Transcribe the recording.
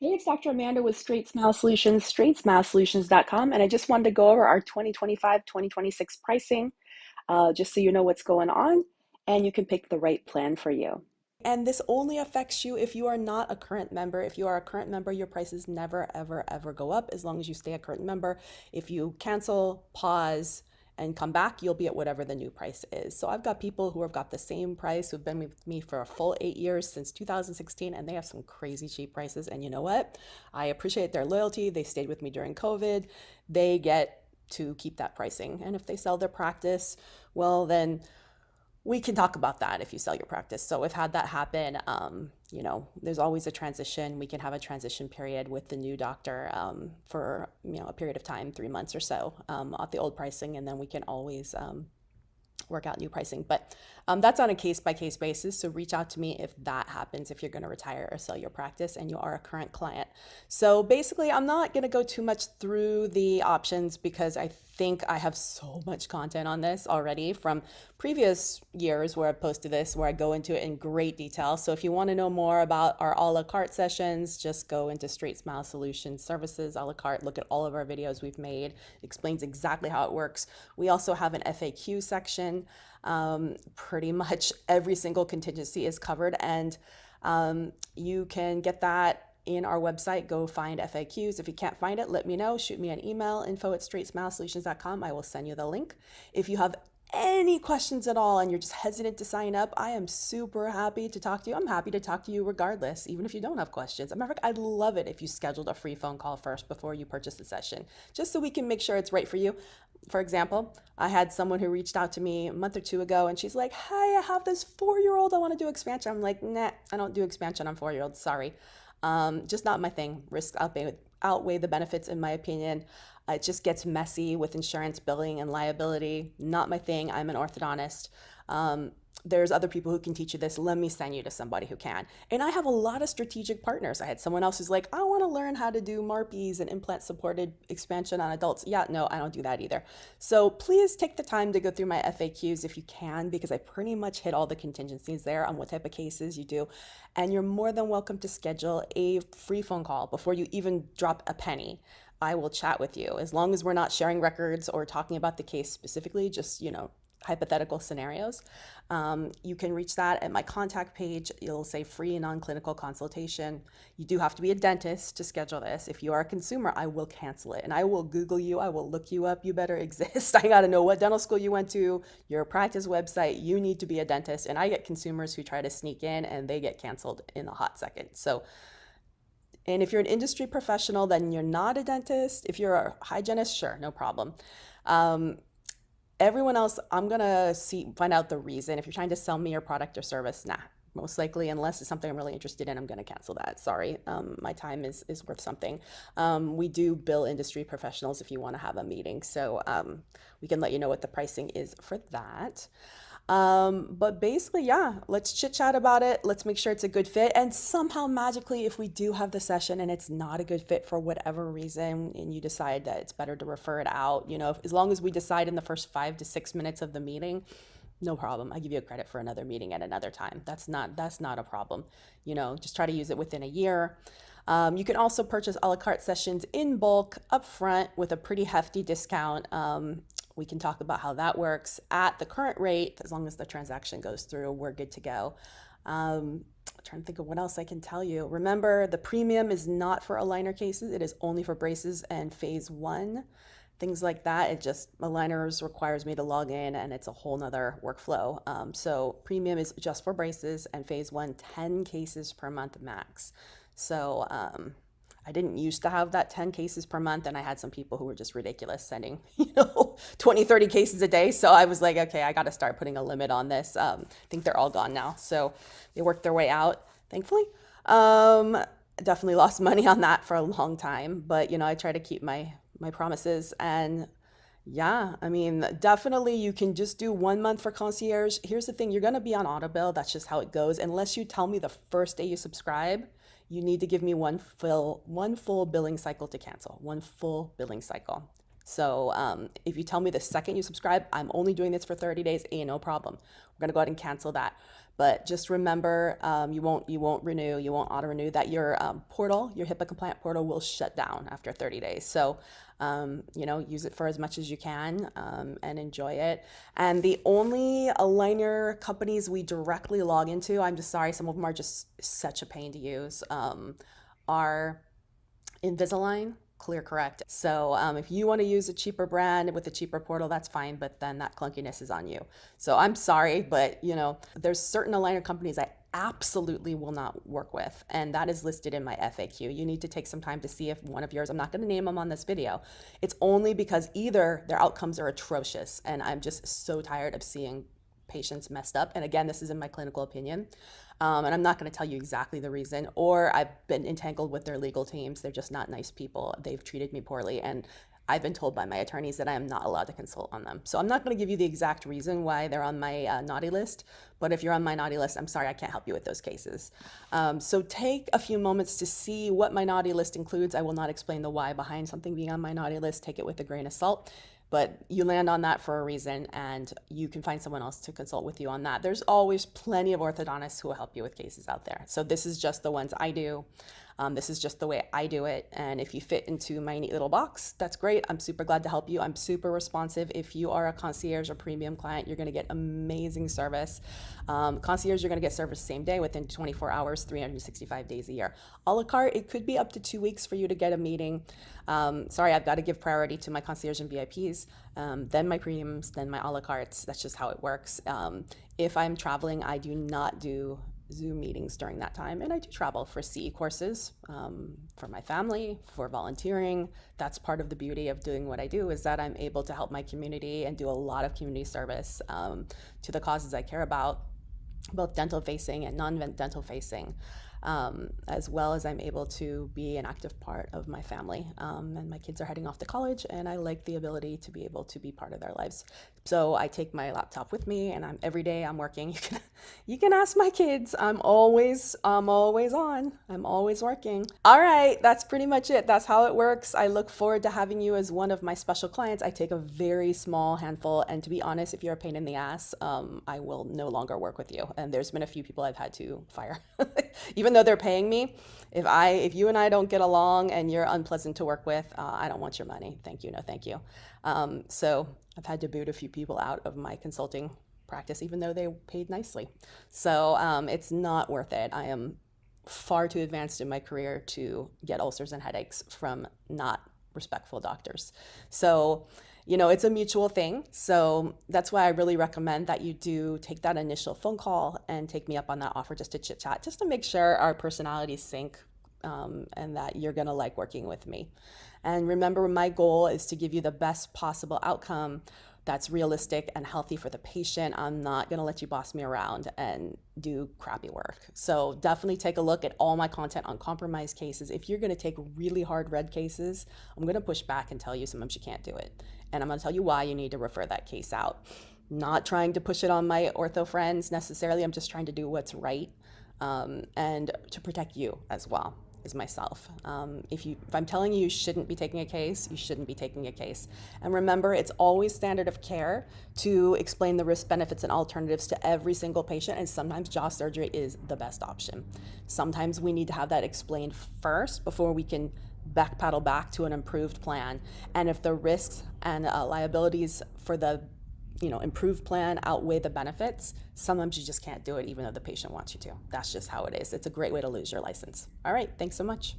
Hey, it's Dr. Amanda with Straightsmile Solutions, straightsmilesolutions.com, and I just wanted to go over our 2025-2026 pricing, just so you know what's going on, and you can pick the right plan for you. And this only affects you if you are not a current member. If you are a current member, your prices never, ever, ever go up as long as you stay a current member. If you cancel, pause, and come back, you'll be at whatever the new price is. So I've got people who have got the same price who've been with me for a full 8 years since 2016, and they have some crazy cheap prices. And you know what? I appreciate their loyalty. They stayed with me during COVID. They get to keep that pricing. And if they sell their practice, well, then we can talk about that if you sell your practice. So we've had that happen. There's always a transition. We can have a transition period with the new doctor for a period of time, 3 months or so, at the old pricing, and then we can always work out new pricing. But that's on a case by case basis. So reach out to me if that happens, if you're going to retire or sell your practice and you are a current client. So basically, I'm not going to go too much through the options because I think I have so much content on this already from previous years where I posted this, where I go into it in great detail. So if you want to know more about our a la carte sessions, just go into Straightsmile Solutions Services a la carte. Look at all of our videos we've made. It explains exactly how it works. We also have an FAQ section. Pretty much every single contingency is covered, and you can get that in our website. Go find FAQs. If you can't find it, let me know. Shoot me an email, info@straightsmilesolutions.com. I will send you the link. If you have any questions at all and you're just hesitant to sign up, I am super happy to talk to you. I'm happy to talk to you regardless, even if you don't have questions. As a matter of fact, I'd love it if you scheduled a free phone call first before you purchase the session, just so we can make sure it's right for you. For example, I had someone who reached out to me a month or two ago and she's like, "Hi, I have this 4-year old. I want to do expansion." I'm like, "Nah, I don't do expansion on 4-year olds. Sorry. Just not my thing. Risks outweigh the benefits, in my opinion. It just gets messy with insurance billing and liability. Not my thing. I'm an orthodontist. There's other people who can teach you this. Let me send you to somebody who can." And I have a lot of strategic partners. I had someone else who's like, "I want to learn how to do MARPs and implant supported expansion on adults." Yeah, no, I don't do that either. So please take the time to go through my FAQs if you can, because I pretty much hit all the contingencies there on what type of cases you do. And you're more than welcome to schedule a free phone call before you even drop a penny. I will chat with you as long as we're not sharing records or talking about the case specifically, just, hypothetical scenarios. You can reach that at my contact page. You'll say free non-clinical consultation. You do have to be a dentist to schedule this. If you are a consumer, I will cancel it and I will Google you. I will look you up. You better exist. I got to know what dental school you went to, your practice website. You need to be a dentist. And I get consumers who try to sneak in and they get canceled in a hot second. So, and if you're an industry professional, then you're not a dentist. If you're a hygienist, sure, no problem. Um, Everyone else, I'm gonna find out the reason. If you're trying to sell me your product or service, nah, most likely, unless it's something I'm really interested in, I'm gonna cancel that. Sorry, my time is worth something. We do bill industry professionals if you want to have a meeting, so we can let you know what the pricing is for that. But basically, yeah, let's chit chat about it. Let's make sure it's a good fit. And somehow magically, if we do have the session and it's not a good fit for whatever reason, and you decide that it's better to refer it out, as long as we decide in the first 5 to 6 minutes of the meeting, no problem. I give you a credit for another meeting at another time. That's not a problem. Just try to use it within a year. You can also purchase a la carte sessions in bulk upfront with a pretty hefty discount. We can talk about how that works at the current rate. As long as the transaction goes through, we're good to go. I'm trying to think of what else I can tell you. Remember, the premium is not for aligner cases. It is only for braces and phase one, things like that. It just, aligners requires me to log in and it's a whole nother workflow. So premium is just for braces and phase one, 10 cases per month max. So I didn't used to have that 10 cases per month, and I had some people who were just ridiculous sending 20, 30 cases a day. So I was like, okay, I got to start putting a limit on this. I think they're all gone now, so they worked their way out, thankfully. Definitely lost money on that for a long time, but I try to keep my promises. And yeah, I mean, definitely you can just do 1 month for concierge. Here's the thing, you're going to be on auto bill. That's just how it goes. Unless you tell me the first day you subscribe, you need to give me one full billing cycle to cancel, one full billing cycle. So if you tell me the second you subscribe, I'm only doing this for 30 days, no problem. We're going to go ahead and cancel that. But just remember, you won't renew, you won't auto renew. That your portal, your HIPAA compliant portal, will shut down after 30 days. So use it for as much as you can, and enjoy it. And the only aligner companies we directly log into, I'm just sorry, some of them are just such a pain to use, are Invisalign, ClearCorrect. So if you want to use a cheaper brand with a cheaper portal, that's fine, but then that clunkiness is on you. So I'm sorry, but there's certain aligner companies I absolutely will not work with, and that is listed in my FAQ. You need to take some time to see if one of yours, I'm not going to name them on this video. It's only because either their outcomes are atrocious, and I'm just so tired of seeing patients messed up. And again, this is in my clinical opinion. And I'm not going to tell you exactly the reason, or I've been entangled with their legal teams. They're just not nice people. They've treated me poorly, and I've been told by my attorneys that I am not allowed to consult on them. So I'm not going to give you the exact reason why they're on my naughty list, but if you're on my naughty list, I'm sorry, I can't help you with those cases. So take a few moments to see what my naughty list includes. I will not explain the why behind something being on my naughty list. Take it with a grain of salt. But you land on that for a reason, and you can find someone else to consult with you on that. There's always plenty of orthodontists who will help you with cases out there. So this is just the ones I do. This is just the way I do it. And if you fit into my neat little box, that's great. I'm super glad to help you. I'm super responsive. If you are a concierge or premium client, you're going to get amazing service. Concierge, you're going to get service same day within 24 hours, 365 days a year. A la carte, it could be up to 2 weeks for you to get a meeting. Sorry, I've got to give priority to my concierge and VIPs, then my premiums, then my a la cartes. That's just how it works. If I'm traveling, I do not do Zoom meetings during that time, and I do travel for CE courses, for my family, for volunteering. That's part of the beauty of doing what I do, is that I'm able to help my community and do a lot of community service to the causes I care about, both dental facing and non-dental facing. As well as I'm able to be an active part of my family. And my kids are heading off to college, and I like the ability to be able to be part of their lives. So I take my laptop with me, and every day I'm working. You can ask my kids. I'm always on. I'm always working. All right, that's pretty much it. That's how it works. I look forward to having you as one of my special clients. I take a very small handful, and to be honest, if you're a pain in the ass, I will no longer work with you. And there's been a few people I've had to fire. Even though they're paying me, if you and I don't get along and you're unpleasant to work with, I don't want your money. Thank you, no thank you. So I've had to boot a few people out of my consulting practice, even though they paid nicely. So it's not worth it. I am far too advanced in my career to get ulcers and headaches from not respectful doctors. So it's a mutual thing. So that's why I really recommend that you do take that initial phone call and take me up on that offer just to chit chat, just to make sure our personalities sync, and that you're going to like working with me. And remember, my goal is to give you the best possible outcome that's realistic and healthy for the patient. I'm not going to let you boss me around and do crappy work. So definitely take a look at all my content on compromised cases. If you're going to take really hard red cases, I'm going to push back and tell you sometimes you can't do it. And I'm going to tell you why you need to refer that case out. Not trying to push it on my ortho friends necessarily. I'm just trying to do what's right, and to protect you as well as myself. If I'm telling you shouldn't be taking a case, you shouldn't be taking a case. And remember, it's always standard of care to explain the risk, benefits, and alternatives to every single patient. And sometimes jaw surgery is the best option. Sometimes we need to have that explained first before we can backpedal back to an improved plan. And if the risks and liabilities for the improved plan outweigh the benefits, sometimes you just can't do it even though the patient wants you to. That's just how it is. It's a great way to lose your license. All right, thanks so much.